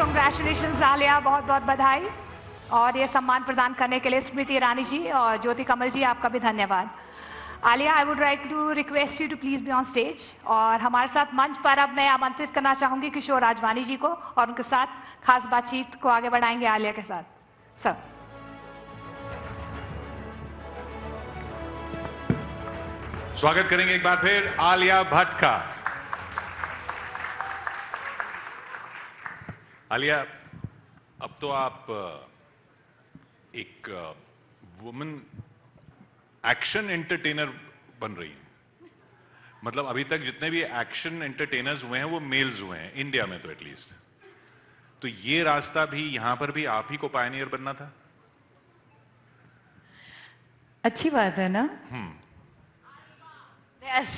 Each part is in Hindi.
कांग्रेचुलेशंस आलिया, बहुत बहुत बधाई। और ये सम्मान प्रदान करने के लिए स्मृति ईरानी जी और ज्योति कमल जी, आपका भी धन्यवाद। Alia, I would like to request you to please be on stage. और हमारे साथ मंच पर अब मैं आमंत्रित करना चाहूंगी किशोर राजवानी जी को, और उनके साथ खास बातचीत को आगे बढ़ाएंगे आलिया के साथ। सर, स्वागत करेंगे एक बार फिर आलिया भट्ट का। आलिया, अब तो आप एक वुमेन एक्शन एंटरटेनर बन रही हैं। मतलब अभी तक जितने भी एक्शन एंटरटेनर्स हुए हैं वो मेल्स हुए हैं, इंडिया में तो एटलीस्ट। तो ये रास्ता भी यहां पर भी आप ही को पायनियर बनना था? अच्छी बात है ना? Yes.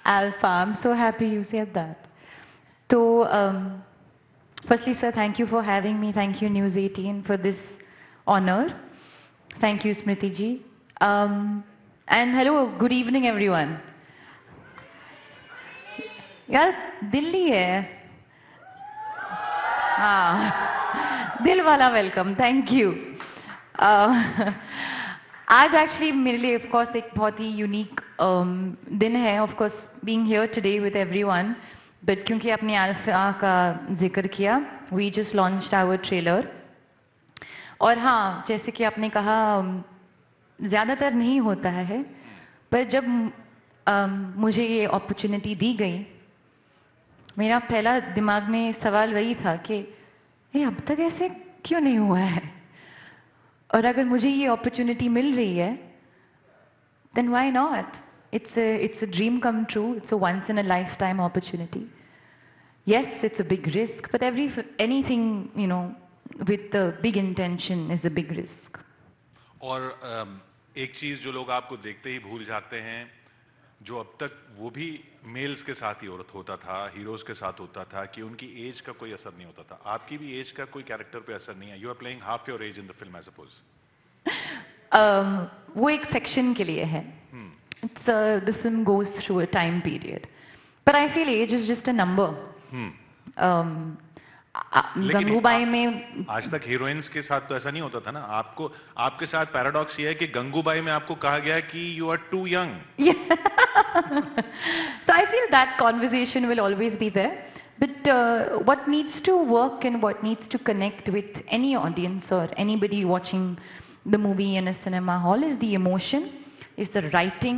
Alpha, I'm so happy you said that. So, firstly, sir, thank you for having me. Thank you, News 18, for this honor. Thank you, Smriti ji. And hello, good evening, everyone. यार दिल्ली है, हाँ, दिल वाला वेलकम, थैंक यू। आज एक्चुअली मेरे लिए ऑफ कोर्स एक बहुत ही यूनिक दिन है, of course being here today with everyone, but क्योंकि आपने अल्फा का जिक्र किया, we just launched our trailer. और हाँ, जैसे कि आपने कहा, ज़्यादातर नहीं होता है, पर जब मुझे ये अपॉर्चुनिटी दी गई, मेरा पहला दिमाग में सवाल वही था कि ये अब तक ऐसे क्यों नहीं हुआ है, और अगर मुझे ये अपॉर्चुनिटी मिल रही है, then why not? It's a dream come true. It's a once in a lifetime opportunity. Yes, it's a big risk, but anything, you know, with the big intention is a big risk. और एक चीज जो लोग आपको देखते ही भूल जाते हैं, जो अब तक वो भी मेल्स के साथ ही होता था, हीरोज के साथ होता था, कि उनकी एज का कोई असर नहीं होता था। आपकी भी एज का कोई कैरेक्टर पे असर नहीं है। You are playing half your age in the film, I suppose. वो एक सेक्शन के लिए है। The film goes through a time period, but I feel age is just a number. Gangubai में आज तक हीरोइंस के साथ तो ऐसा नहीं होता था ना। आपके साथ पैराडॉक्स ये है कि गंगूबाई में आपको कहा गया कि you are too young. So I feel that conversation will always be there, but what needs to work and what needs to connect with any audience or anybody watching the movie in a cinema hall is the emotion, is the writing,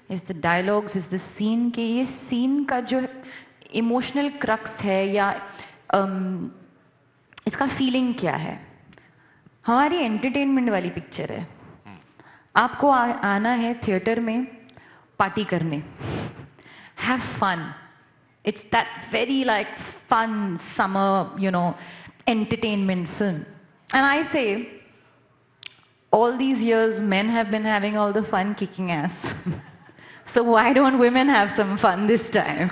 is the dialogues, is the scene। के ये scene का जो emotional crux है, या इसका फीलिंग क्या है। हमारी एंटरटेनमेंट वाली पिक्चर है। आपको आना है थिएटर में पार्टी करने, have fun. It's that very like fun summer, you know, entertainment film. And I say all these years men have been having all the fun kicking ass, so why don't women have some fun this time?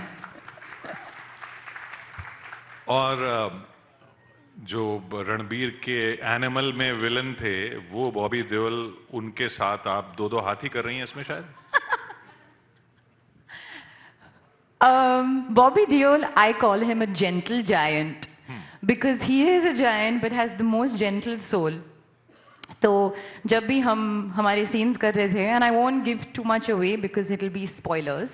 और जो रणबीर के एनिमल में विलन थे, वो बॉबी देओल, उनके साथ आप दो हाथी कर रही हैं इसमें शायद। Bobby Deol, I call him a gentle giant, because he is a giant but has the most gentle soul. तो जब भी हम हमारे सीन्स कर रहे थे, and I won't give too much away because it'll be spoilers,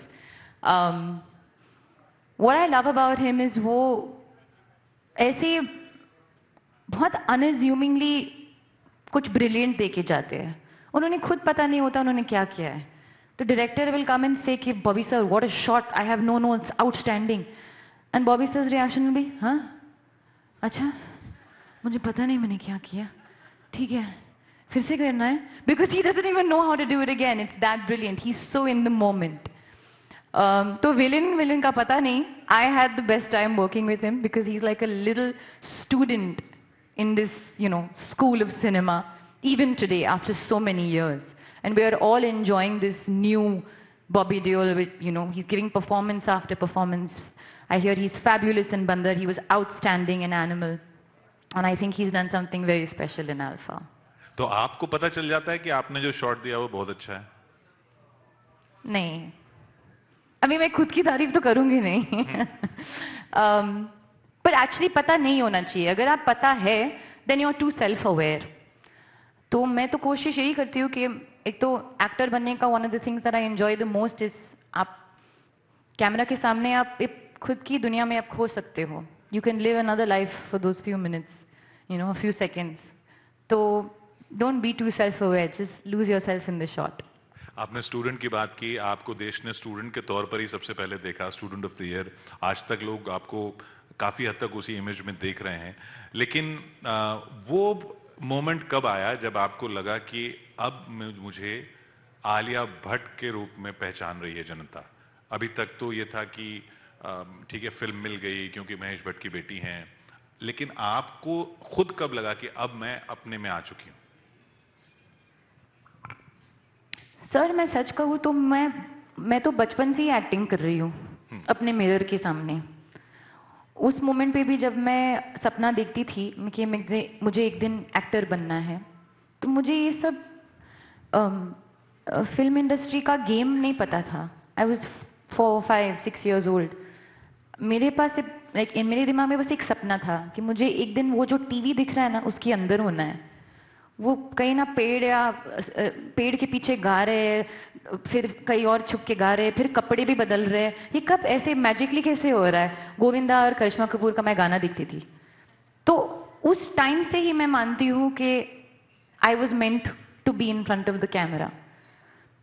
what I love about him is वो ऐसे बहुत unassumingly कुछ ब्रिलियंट दे के जाते हैं। उन्होंने खुद पता नहीं होता उन्होंने क्या किया है, तो director will come and say कि Bobby sir what a shot, I have no notes, outstanding. And Bobby sir reaction भी, हाँ अच्छा, मुझे पता नहीं मैंने क्या किया, ठीक है फिर से करना है, because he doesn't even know how to do it again. It's that brilliant, he is so in the moment. तो विलन का पता नहीं। I had the best time working with him because he is like a little student in this, you know, school of cinema, even today after so many years, and we are all enjoying this new Bobby Deol with, you know, he's giving performance after performance. I hear he's fabulous in Bandar, he was outstanding in Animal, and I think he's done something very special in Alpha. तो आपको पता चल जाता है कि आपने जो शॉट दिया वो बहुत अच्छा है? नहीं, अभी मैं खुद की तारीफ तो करूंगी नहीं। पर एक्चुअली पता नहीं होना चाहिए. अगर आप पता है then you are too self aware. तो मैं तो कोशिश यही करती हूँ कि एक तो एक्टर बनने का one of the things that I enjoy the most is आप कैमरा के सामने आप एक खुद की दुनिया में आप खो सकते हो. You can live another life for those few minutes, you know, few seconds. तो don't be too self aware, just lose yourself in the shot. आपने स्टूडेंट की बात की, आपको देश ने स्टूडेंट के तौर पर ही सबसे पहले देखा, स्टूडेंट ऑफ द ईयर. आज तक लोग आपको काफी हद तक उसी इमेज में देख रहे हैं. लेकिन वो मोमेंट कब आया जब आपको लगा कि अब मुझे आलिया भट्ट के रूप में पहचान रही है जनता? अभी तक तो ये था कि ठीक है, फिल्म मिल गई क्योंकि महेश भट्ट की बेटी हैं, लेकिन आपको खुद कब लगा कि अब मैं अपने में आ चुकी हूं? सर मैं सच कहूँ तो मैं तो बचपन से ही एक्टिंग कर रही हूँ अपने मिरर के सामने. उस मोमेंट पे भी जब मैं सपना देखती थी कि मुझे एक दिन एक्टर बनना है, तो मुझे ये सब फिल्म इंडस्ट्री का गेम नहीं पता था. I was 4, 5, 6 years old. मेरे पास मेरे दिमाग में बस एक सपना था कि मुझे एक दिन वो जो टीवी दिख रहा है ना उसके अंदर होना है. वो कहीं ना पेड़ के पीछे गा रहे, फिर कहीं और छुप के गा रहे, फिर कपड़े भी बदल रहे. ये कब ऐसे मैजिकली कैसे हो रहा है? गोविंदा और करिश्मा कपूर का मैं गाना देखती थी. तो उस टाइम से ही मैं मानती हूँ कि I was meant to be in front of the camera.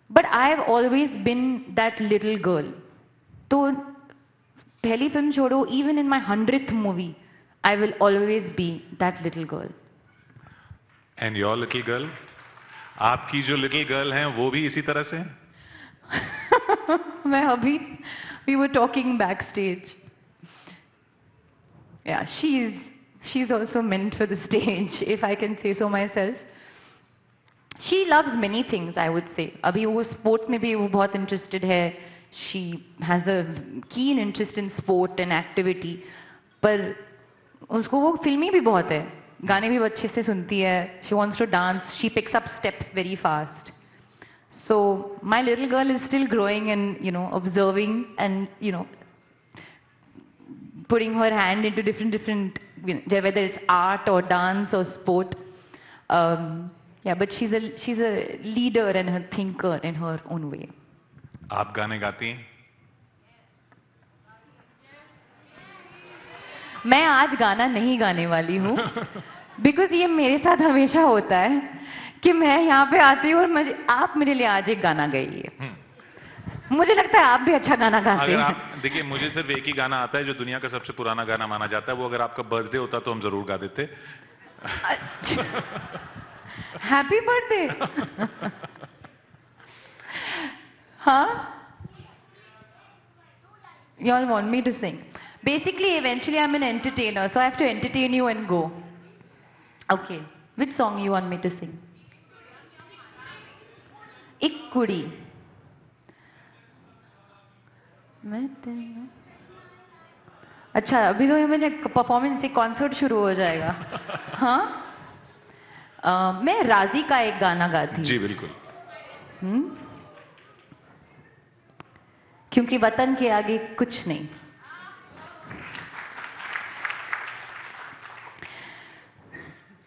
But I have always been that little girl. तो पहली फिल्म छोड़ो, even in my 100th movie I will always be that little girl. And your little girl, आपकी जो लिटिल गर्ल है वो भी इसी तरह से? मैं अभी we were talking backstage. Yeah, she's also meant for the stage, if I can say so myself. She loves many things, I would say. अभी वो sports में भी वो बहुत interested है. She has a keen interest in sport and activity. पर उसको वो फिल्मी भी बहुत है, गाने भी अच्छे से सुनती है. She wants to dance. She picks up steps very fast. So my little girl is still growing and, you know, observing and, you know, putting her hand into different, you know, whether it's art or dance or sport. Yeah, but she's a leader and a thinker in her own way. आप गाने गाती हैं? मैं आज गाना नहीं गाने वाली हूँ, बिकॉज ये मेरे साथ हमेशा होता है कि मैं यहाँ पे आती हूँ और आप मेरे लिए आज एक गाना गाइए. मुझे लगता है आप भी अच्छा गाना गाते अगर हैं. आप देखिए, मुझे सिर्फ एक ही गाना आता है जो दुनिया का सबसे पुराना गाना माना जाता है. वो अगर आपका बर्थडे होता तो हम जरूर गा देते. Happy birthday. हाँ, you all want me to sing. Basically, eventually I'm an entertainer, so I have to entertain you and go. Okay, which song you want me to sing? एक कुड़ी. मैं तेरा. अच्छा, अभी तो ये मेरे परफॉर्मेंस से कॉन्सर्ट शुरू हो जाएगा. हाँ, मैं राजी का एक गाना गाती हूँ. जी बिल्कुल. क्योंकि वतन के आगे कुछ नहीं.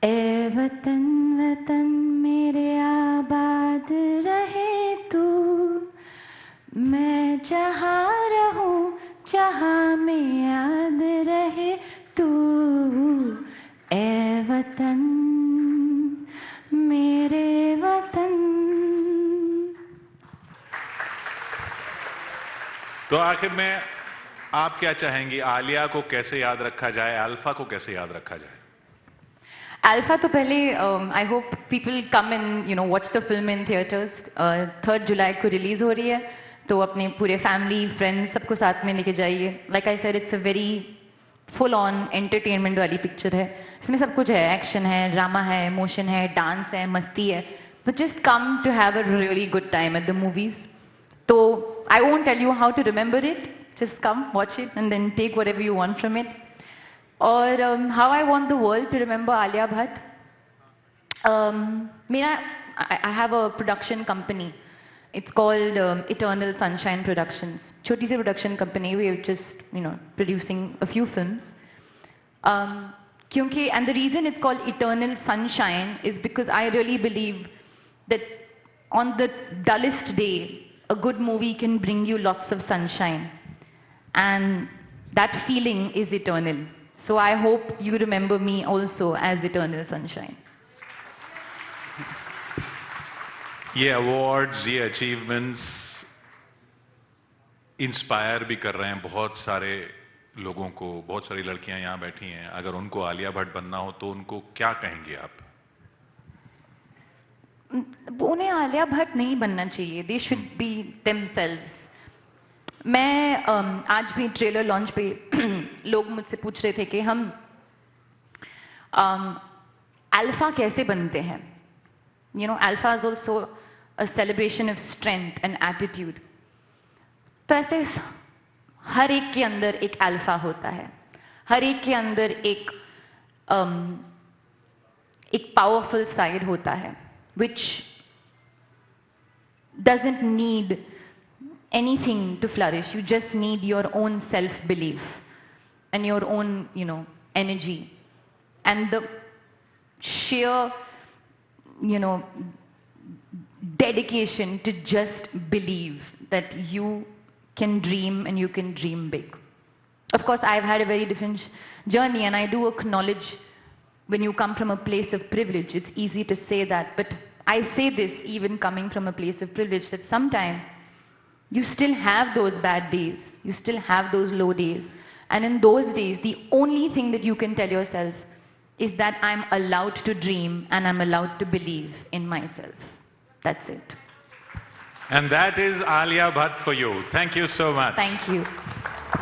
ए वतन वतन मेरे आबाद रहे तू, मैं जहाँ रहूं जहाँ में याद रहे तू. ए वतन मेरे वतन. तो आखिर में आप क्या चाहेंगी? आलिया को कैसे याद रखा जाए? अल्फा को कैसे याद रखा जाए? अल्फा तो पहले I hope people come and you know watch the film in theatres. 3 जुलाई को रिलीज हो रही है, तो अपने पूरे फैमिली फ्रेंड्स सबको साथ में लेके जाइए. Like I said, it's a very full on entertainment वाली पिक्चर है. इसमें सब कुछ है, एक्शन है, ड्रामा है, इमोशन है, डांस है, मस्ती है. But just come to have a really good time at the movies. तो I won't tell you how to remember it. Just come, watch it, and then take whatever you want from it. Or how I want the world to remember Alia Bhatt. I have a production company. It's called Eternal Sunshine Productions. Choti si production company. We're just, you know, producing a few films. क्योंकि and the reason it's called eternal sunshine is because I really believe that on the dullest day, a good movie can bring you lots of sunshine. And that feeling is eternal. So I hope you remember me also as eternal sunshine. ये अवार्ड्स, ये अचीवमेंट्स इंस्पायर भी कर रहे हैं बहुत सारे लोगों को। बहुत सारी लड़कियां यहां बैठी हैं, अगर उनको आलिया भट्ट बनना हो तो उनको क्या कहेंगे आप? उन्हें आलिया भट्ट नहीं बनना चाहिए, दे शुड बी देमसेल्व्स। मैं आज भी ट्रेलर लॉन्च पे लोग मुझसे पूछ रहे थे कि हम अल्फा कैसे बनते हैं। You know, alpha is also a celebration of strength and attitude. तो ऐसे हर एक के अंदर एक अल्फा होता है, हर एक के अंदर एक पावरफुल साइड होता है which doesn't need anything to flourish. You just need your own self-belief and your own, you know, energy and the sheer, you know, dedication to just believe that you can dream and you can dream big. Of course, I've had a very different journey, and I do acknowledge when you come from a place of privilege, it's easy to say that, but I say this even coming from a place of privilege, that sometimes you still have those bad days, you still have those low days, and in those days, the only thing that you can tell yourself is that I'm allowed to dream and I'm allowed to believe in myself. That's it. And that is Alia Bhatt for you. Thank you so much. Thank you.